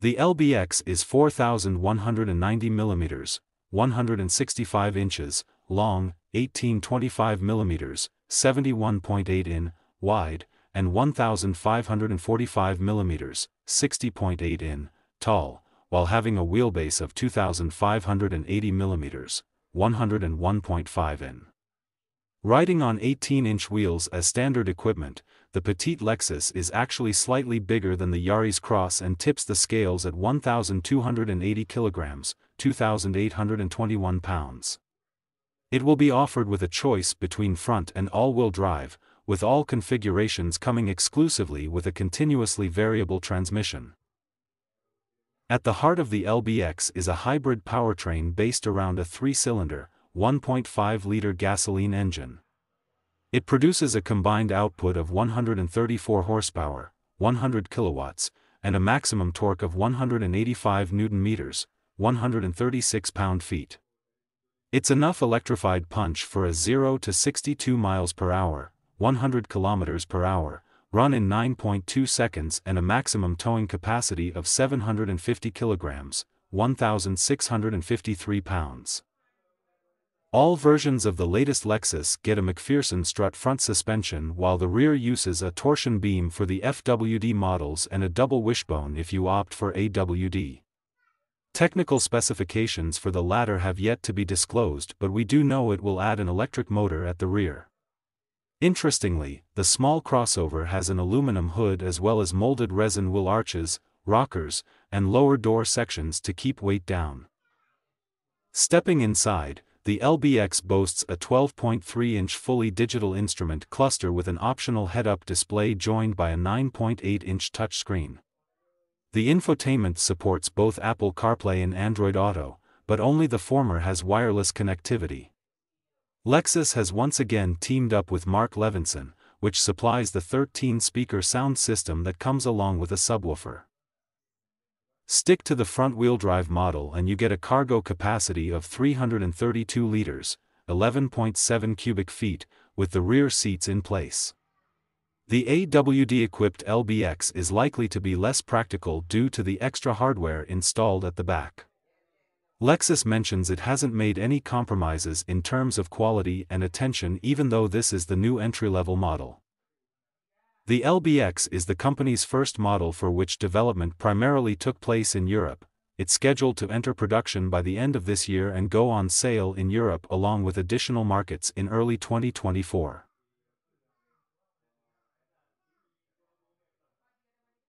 The LBX is 4,190 mm, 165 inches, long, 1825 mm, 71.8 in, wide, and 1,545 mm, 60.8 in, tall, while having a wheelbase of 2,580 mm, 101.5 in. Riding on 18-inch wheels as standard equipment, the petite Lexus is actually slightly bigger than the Yaris Cross and tips the scales at 1,280 kilograms, 2,821 pounds. It will be offered with a choice between front and all-wheel drive, with all configurations coming exclusively with a continuously variable transmission. At the heart of the LBX is a hybrid powertrain based around a 3-cylinder, 1.5-liter gasoline engine. It produces a combined output of 134 horsepower, 100 kilowatts, and a maximum torque of 185 Nm, 136 pound-feet. It's enough electrified punch for a 0 to 62 miles per hour, 100 kilometers per hour, run in 9.2 seconds and a maximum towing capacity of 750 kilograms, 1,653 pounds. All versions of the latest Lexus get a McPherson strut front suspension, while the rear uses a torsion beam for the FWD models and a double wishbone if you opt for AWD. Technical specifications for the latter have yet to be disclosed, but we do know it will add an electric motor at the rear. Interestingly, the small crossover has an aluminum hood as well as molded resin wheel arches, rockers, and lower door sections to keep weight down. Stepping inside, the LBX boasts a 12.3-inch fully digital instrument cluster with an optional head-up display joined by a 9.8-inch touchscreen. The infotainment supports both Apple CarPlay and Android Auto, but only the former has wireless connectivity. Lexus has once again teamed up with Mark Levinson, which supplies the 13-speaker sound system that comes along with a subwoofer. Stick to the front-wheel drive model and you get a cargo capacity of 332 liters, 11.7 cubic feet, with the rear seats in place. The AWD-equipped LBX is likely to be less practical due to the extra hardware installed at the back. Lexus mentions it hasn't made any compromises in terms of quality and attention, even though this is the new entry-level model. The LBX is the company's first model for which development primarily took place in Europe. It's scheduled to enter production by the end of this year and go on sale in Europe along with additional markets in early 2024.